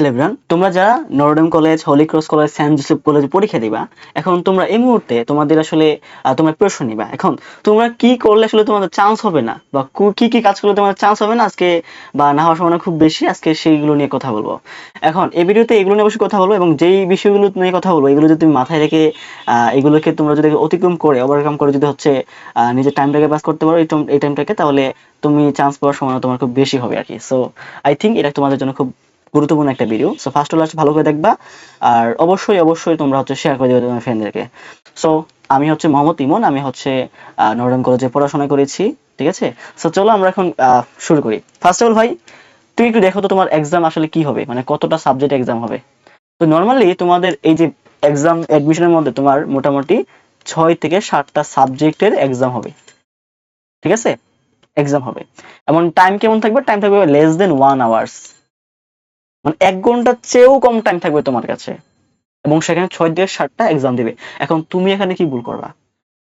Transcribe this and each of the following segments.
Hello everyone, তোমরা যারা Notre Dame college, Holy Cross college, Saint Joseph কলেজে পরীক্ষা দিবা, এখন তোমরা এই মুহূর্তে তোমাদের আসলে তোমরা প্রিপারেশন নিবা। এখন তোমরা কি করলে আসলে তোমাদের চান্স হবে না, বা কি কি কাজ করলে তোমাদের চান্স হবে না আজকে, বা না হওয়ার সম্ভাবনা খুব বেশি, আজকে সেইগুলো নিয়ে কথা বলবো। এখন এই ভিডিওতে এগুলো নিয়ে অবশ্যই কথা বলবো, এবং যেই বিষয়গুলো নিয়ে কথা বলবো এগুলো যদি তুমি মাথায় রেখে এগুলোকে তোমরা যদি অতিক্রম করে, ওভারকাম করে যদি হচ্ছে নিজের টাইমটাকে পাস করতে পারো এই টাইমটাকে, তাহলে তুমি চান্স পাওয়ার সম্ভাবনা তোমার খুব বেশি হবে আর কি। সো আই থিঙ্ক এটা তোমাদের জন্য খুব গুরুত্বপূর্ণ একটা ভিডিও। সো ফার্স্ট লাস্ট ভালো করে দেখবা, আর অবশ্যই অবশ্যই তোমরা হচ্ছে শেয়ার করে দিবে তোমার ফ্রেন্ডদেরকে। সো আমি হচ্ছে মোহাম্মদ ইমন, আমি হচ্ছে নর্ডার্ন কলেজে পড়াশোনা করেছি, ঠিক আছে। সো চলো আমরা এখন শুরু করি। ফার্স্ট অফ অল ভাই, তুমি একটু দেখো তো তোমার এক্সাম আসলে কি হবে, মানে কতটা সাবজেক্ট এক্সাম হবে। তো নর্মালি তোমাদের এই যে এক্সাম অ্যাডমিশনের মধ্যে তোমার মোটামুটি 6 থেকে 7টা সাবজেক্টের এক্সাম হবে, ঠিক আছে। এক্সাম হবে, এমন টাইম কেমন থাকবে? টাইম থাকবে লেস দেন 1 আওয়ার্স, মানে 1 ঘন্টার চেয়েও কম টাইম থাকবে তোমার কাছে, এবং সেখানে 6 থেকে 7টা এক্সাম দিবে। এখন তুমি এখানে কি ভুল করবা?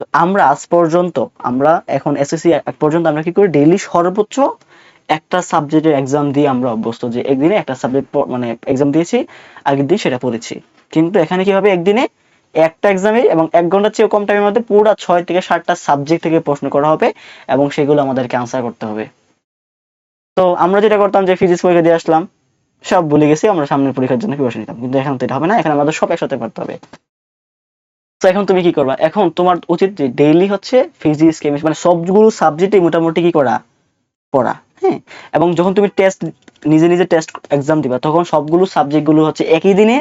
তো আমরা আজ পর্যন্ত, আমরা এখন এসএসসি পর্যন্ত আমরা কি করি, ডেইলি সর্বোচ্চ একটা সাবজেক্টের এক্সাম দিয়ে আমরা অভ্যস্ত, যে একদিনে একটা সাবজেক্ট মানে এক্সাম দিয়েছি, আগের দিন সেটা পড়েছি। কিন্তু এখানে কি হবে, একদিনে একটা এক্সামে এবং 1 ঘন্টার চেয়েও কম টাইমের মধ্যে পুরো 6 থেকে 7টা সাবজেক্ট থেকে প্রশ্ন করা হবে, এবং সেগুলো আমাদেরকে আনসার করতে হবে। তো আমরা যেটা করতাম যে ফিজিক্স পরীক্ষা দিয়ে আসলাম, সব ভুলে গেছি, আমরা সামনের পরীক্ষার জন্য প্রিপারেশন নিতাম, কিন্তু এখন তো এটা হবে না, এখন আমাদের সব একসাথে পড়তে হবে। তো এখন তুমি কি করবা? এখন তোমার উচিত যে ডেইলি হচ্ছে ফিজিক্স, কেমিস্ট্রি, মানে সবগুলো সাবজেক্টে মোটামুটি কি করা, পড়া, হ্যাঁ। এবং যখন তুমি টেস্ট, নিজে নিজে টেস্ট এক্সাম দিবা, তখন সবগুলো সাবজেক্ট গুলো হচ্ছে একই দিনে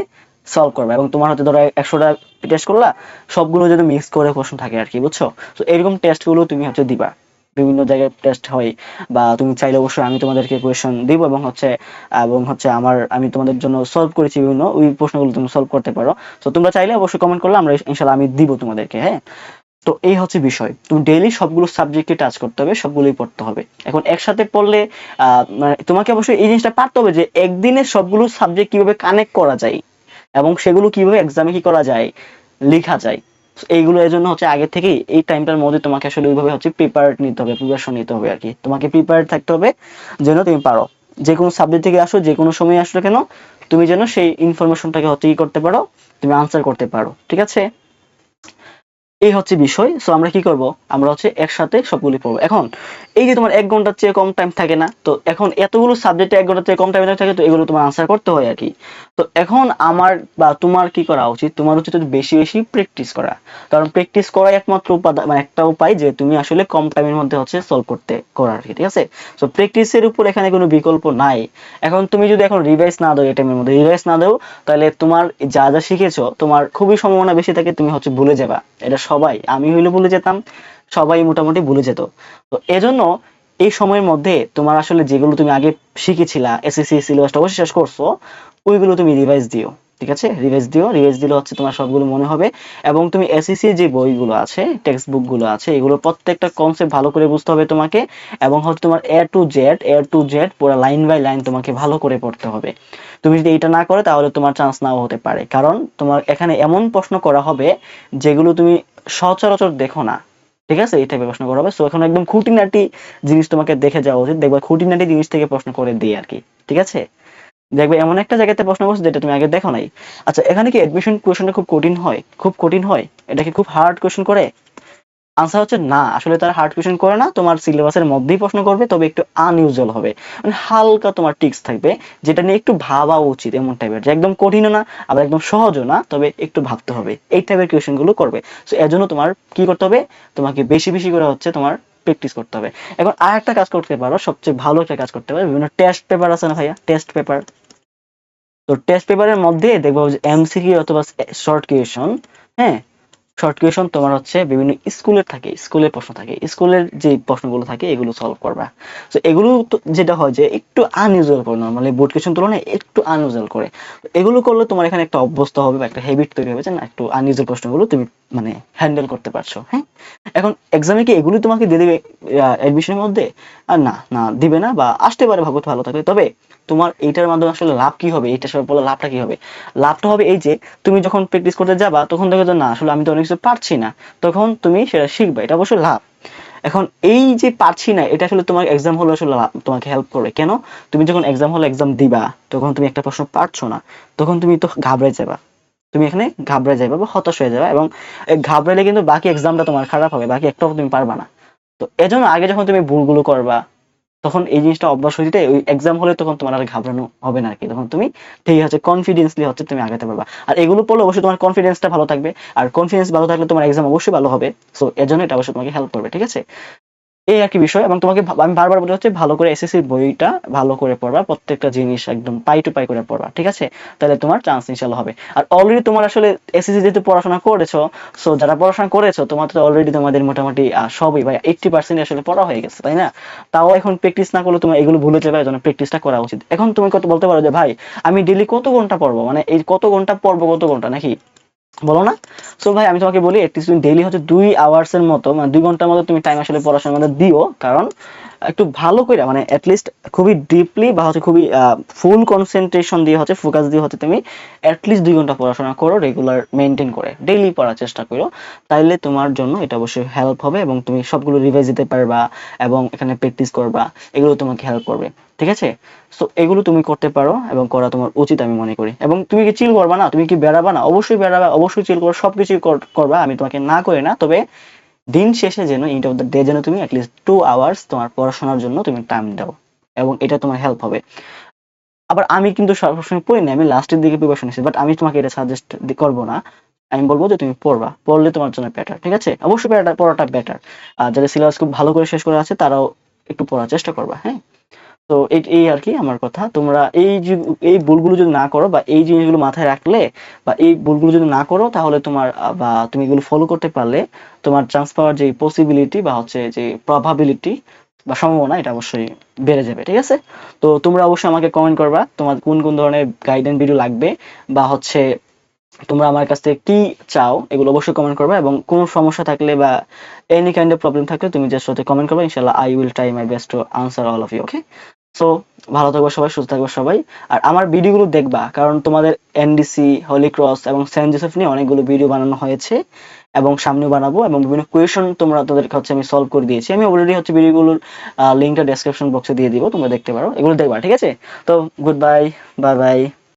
সলভ করবা, এবং তোমার হচ্ছে ধরো 100টা টেস্ট করলা, সবগুলো যেন মিক্স করে প্রশ্ন থাকে আর কি, বুঝছো? তো এরকম টেস্ট গুলো তুমি হচ্ছে দিবা, বিভিন্ন জায়গায় টেস্ট হয়, বা তুমি চাইলে অবশ্যই আমি তোমাদেরকে কোয়েশ্চেন দিব, এবং হচ্ছে আমি তোমাদের জন্য সলভ করেছি বিভিন্ন, ওই প্রশ্নগুলো তুমি সলভ করতে পারো। তো তোমরা চাইলে অবশ্যই কমেন্ট করলে আমরা ইনশাল্লাহ আমি দিব তোমাদেরকে, হ্যাঁ। তো এই হচ্ছে বিষয়, তুমি ডেইলি সবগুলো সাবজেক্টে টাচ করতে হবে, সবগুলোই পড়তে হবে। এখন একসাথে পড়লে মানে তোমাকে অবশ্যই এই জিনিসটা পারতে হবে যে একদিনে সবগুলো সাবজেক্ট কিভাবে কানেক্ট করা যায়, এবং সেগুলো কিভাবে এক্সামে কি করা যায়, লেখা যায়। এইগুলো এর জন্য হচ্ছে আগে থেকেই এই টাইমটার মধ্যে তোমাকে আসলে ওইভাবে হচ্ছে প্রিপারেশন নিতে হবে আর কি। তোমাকে প্রিপেয়ার থাকতে হবে যেন তুমি পারো, যে কোনো সাবজেক্ট থেকে আসো, যে কোনো সময় আসো কেন, তুমি যেন সেই ইনফরমেশনটাকে হচ্ছে কি করতে পারো, তুমি আনসার করতে পারো, ঠিক আছে। এই হচ্ছে বিষয়। সো আমরা কি করব, আমরা হচ্ছে একসাথে সবগুলি পড়বো। এখন এই যে তোমার 1 ঘন্টার চেয়ে কম টাইম থাকে না, তো এখন এতগুলো সাবজেক্টে 1 ঘন্টার চেয়ে কম টাইম থাকে, তো এগুলো তোমার আনসার করতে হয় আর কি। তো এখন আমার বা তোমার কি করা উচিত, তোমার উচিত বেশি বেশি প্র্যাকটিস করা। কারণ প্র্যাকটিস করাই একমাত্র উপাদান, মানে একটা উপায় যে তুমি আসলে কম টাইমের মধ্যে হচ্ছে সলভ করতে করার আর কি, ঠিক আছে। সো প্র্যাকটিসের উপর এখানে কোনো বিকল্প নাই। এখন তুমি যদি এখন রিভাইজ না দাও, এই টাইমের মধ্যে রিভাইজ না দাও, তাহলে তোমার যা যা শিখেছো তোমার খুবই সম্ভাবনা বেশি থাকে তুমি হচ্ছে ভুলে যাবা। এটা সবাই, আমি হইলে ভুলে যেতাম, সবাই মোটামুটি ভুলে যেত। তো এজন্য এই সময়ের মধ্যে তোমার আসলে যেগুলো তুমি আগে শিখেছিলা, এসএসসি সিলেবাসটা অবশ্যই শেষ করছো, ওইগুলো তুমি রিভাইজ দিও, ঠিক আছে। রিভাইজ দিলে হচ্ছে তোমার সবগুলো মনে হবে। এবং তুমি এসএসসি যে বইগুলো আছে, টেক্সট বুক গুলো আছে, এগুলো প্রত্যেকটা কনসেপ্ট ভালো করে বুঝতে হবে তোমাকে, এবং হচ্ছে তোমার এ টু জেড পুরো লাইন বাই লাইন তোমাকে ভালো করে পড়তে হবে। তুমি যদি এটা না করো, তাহলে তোমার চান্স নাও হতে পারে, কারণ তোমার এখানে এমন প্রশ্ন করা হবে যেগুলো তুমি সচরাচর দেখো না, ঠিক আছে। এই টাইপের প্রশ্ন করা হবে। সো এখন একদম খুঁটিনাটি জিনিস তোমাকে দেখে যাওয়া উচিত, দেখবা খুঁটিনাটি জিনিস থেকে প্রশ্ন করে দিই আর কি, ঠিক আছে। দেখবে এমন একটা জায়গাতে প্রশ্ন করছে যেটা তুমি আগে দেখো নাই। আচ্ছা, এখানে কি এডমিশন কোশ্চেনটা খুব কঠিন হয়? খুব কঠিন হয়? এটা কি খুব হার্ড কোশ্চেন করে? আনসার হচ্ছে না, আসলে তারা হার্ড কোশ্চেন করে না, তোমার সিলেবাসের মধ্যেই প্রশ্ন করবে, তবে একটু আনইউজুয়াল হবে, মানে হালকা তোমার টিক্স থাকবে, যেটা নিয়ে একটু ভাবা উচিত, এমন টাইপের, যে একদম কঠিনও না আবার একদম সহজও না, তবে একটু ভাবতে হবে, এই টাইপের কোশ্চেন গুলো করবে। সো এর জন্য তোমার কি করতে হবে, তোমাকে বেশি বেশি করে হচ্ছে তোমার প্র্যাকটিস করতে হবে। এখন আর একটা কাজ করতে পারো, সবচেয়ে ভালো একটা কাজ করতে পারো, বিভিন্ন টেস্ট পেপার আছে না ভাইয়া, টেস্ট পেপার। তো টেস্ট পেপারের মধ্যে দেখবো যে এমসিকিউ অথবা শর্ট কোয়েশন, হ্যাঁ, শর্ট কোয়েশন তোমার হচ্ছে বিভিন্ন স্কুলের থাকে, স্কুলের প্রশ্ন থাকে, স্কুলের যে প্রশ্নগুলো থাকে এগুলো সলভ করবা। তো এগুলো যেটা হয় যে একটু আনইউজুয়াল করে, নরমালি বোর্ড কোয়েশন তুলনায় একটু আনইউজুয়াল করে। তো এগুলো করলে তোমার এখানে একটা অভ্যস্ত হবে বা একটা হ্যাবিট তৈরি হবে, যে না, একটু আনইউজুয়াল প্রশ্নগুলো তুমি মানে হ্যান্ডেল করতে পারছো, হ্যাঁ। এখন এক্সামে কি এগুলো তোমাকে দিয়ে দেবে অ্যাডমিশনের মধ্যে? আর না, না দিবে না, বা আসতে পারে, ভাগ্য ভালো থাকবে। তবে তোমার এইটার মাধ্যমে আসলে লাভ কি হবে, এইটা সব বলে লাভটা কি হবে? লাভটা হবে এই যে তুমি যখন প্র্যাকটিস করতে যাবা, তখন দেখো যে না, আসলে আমি তো অনেক কিছু পারছি না, তখন তুমি সেটা শিখবে, এটা অবশ্যই লাভ। এখন এই যে পারছি না, এটা আসলে তোমার এক্সাম হলে আসলে তোমাকে হেল্প করবে। কেন? তুমি যখন এক্সাম হলে এক্সাম দিবা, তখন তুমি একটা প্রশ্ন পারছো না, তখন তুমি তো ঘাবড়ে যাবা। তুমি এখানে ঘাবড়ে যাবে বা হতাশ হয়ে যাবে, এবং এই ঘাবড়ালে কিন্তু বাকি এক্সামটা তোমার খারাপ হবে, বাকি একটাও তুমি পারবা না। তো এজন্য আগে যখন তুমি ভুলগুলো করবা, তখন এই জিনিসটা অভ্যাস হয়ে যেতে ওই এক্সাম হলে তখন তোমার আর ঘাবড়ানো হবে না আর কি। তখন তুমি ঠিক আছে কনফিডেন্সলি হচ্ছে তুমি আগাতে পারবা। আর এগুলো পড়লে অবশ্যই তোমার কনফিডেন্সটা ভালো থাকবে, আর কনফিডেন্স ভালো থাকলে তোমার এক্সাম অবশ্যই ভালো হবে। সো এর জন্য এটা অবশ্যই তোমাকে হেল্প করবে, ঠিক আছে? এই আর কি বিষয়। এবং তোমাকে আমি বারবার বলি হচ্ছে ভালো করে এসএসসি বইটা ভালো করে পড়বা, প্রত্যেকটা জিনিস একদম পাই টু পাই করে পড়বা, ঠিক আছে? তাহলে তোমার চান্স ইনশাল্লাহ হবে। আর অলরেডি তোমার আসলে এসএসসি যেহেতু পড়াশোনা করেছো, সো যারা পড়াশোনা করেছো তোমার তো অলরেডি তোমাদের মোটামুটি সবই ভাই 80% আসলে পড়া হয়ে গেছে, তাই না? তাও এখন প্র্যাকটিস না করলে তোমার এগুলো ভুলে যাবে, এর জন্য প্র্যাকটিসটা করা উচিত। এখন তুমি কত বলতে পারো যে ভাই আমি ডেইলি কত ঘন্টা পড়বো, মানে এই কত ঘন্টা পড়বো, কত ঘন্টা নাকি বলো না? সো ভাই আমি তোমাকে বলি এটলিস্ট তুমি ডেইলি হচ্ছে 2 আওয়ার্স এর মতো, মানে 2 ঘন্টার মতো তুমি টাইম আসলে পড়াশোনার মধ্যে দিও। কারণ একটু ভালো করে মানে অ্যাটলিস্ট খুবই ডিপলি বা হচ্ছে খুবই ফুল কনসেন্ট্রেশন দিয়ে হচ্ছে ফোকাস দিয়ে হচ্ছে তুমি অ্যাটলিস্ট 2 ঘন্টা পড়াশোনা করো, রেগুলার মেনটেন করে ডেইলি পড়ার চেষ্টা করো। তাইলে তোমার জন্য এটা অবশ্যই হেল্প হবে, এবং তুমি সবগুলো রিভাইজ দিতে পারবা, এবং এখানে প্র্যাকটিস করবা, এগুলো তোমাকে হেল্প করবে, ঠিক আছে? সো এগুলো তুমি করতে পারো এবং করা তোমার উচিত আমি মনে করি। এবং তুমি কি চিল করবা না, তুমি কি বেড়াবা না? অবশ্যই বেড়াবা, অবশ্যই চিল করো, সবকিছুই করবা, আমি তোমাকে না করি না। তবে দিন শেষে যেন এন্ড অফ দ্য ডে যেন তুমি অ্যাটলিস্ট 2 আওয়ার্স তোমার পড়াশোনার জন্য তুমি টাইম দাও, এবং এটা তোমার হেল্প হবে। আবার আমি কিন্তু সবসময় পড়ি না, আমি লাস্টের দিকে প্রিপারেশন নিচ্ছি, বাট আমি তোমাকে এটা সাজেস্ট করবো না। আমি বলবো যে তুমি পড়বা, পড়লে তোমার জন্য বেটার, ঠিক আছে? অবশ্যই পড়াটা বেটার। আর যাদের সিলেবাস খুব ভালো করে শেষ করে আছে তারাও একটু পড়ার চেষ্টা করবা, হ্যাঁ? তো এই এই আর কি আমার কথা। তোমরা এই যে এই ভুলগুলো যদি না করো বা এই জিনিসগুলো মাথায় রাখলে বা এই ভুলগুলো যদি না করো, তাহলে তোমার বা তুমি এগুলো ফলো করতে পারলে তোমার চান্স পাওয়ার যে পসিবিলিটি বা হচ্ছে যে প্রবাবিলিটি বা সম্ভাবনা, এটা অবশ্যই বেড়ে যাবে, ঠিক আছে? তো তোমরা অবশ্যই আমাকে কমেন্ট করবা তোমার কোন কোন ধরনের গাইডেন্স ভিডিও লাগবে, বা হচ্ছে তোমরা আমার কাছ থেকে কি চাও, এগুলো অবশ্যই কমেন্ট করবে। এবং কোনো সমস্যা থাকলে বা এনি কাইন্ড অফ প্রবলেম থাকলে তুমি জাস্ট হতে কমেন্ট করবে, ইনশাআল্লাহ I will try my best to answer all of you, okay? So ভালো থাকবে সবাই, সুস্থ থাকবে সবাই। আর আমার ভিডিওগুলো দেখবা, কারণ তোমাদের এনডিসি, হলি ক্রস এবং সেন্ট জোসেফ নিয়ে অনেকগুলো ভিডিও বানানো হয়েছে, এবং সামনেও বানাবো। এবং বিভিন্ন কোয়েশন তোমরা তাদেরকে হচ্ছে আমি সলভ করে দিয়েছি, আমি অলরেডি হচ্ছে ভিডিওগুলোর লিঙ্কটা ডেসক্রিপশন বক্সে দিয়ে দিব, তোমরা দেখতে পারো, এগুলো দেখবা, ঠিক আছে? তো গুড বাই, বাই বাই।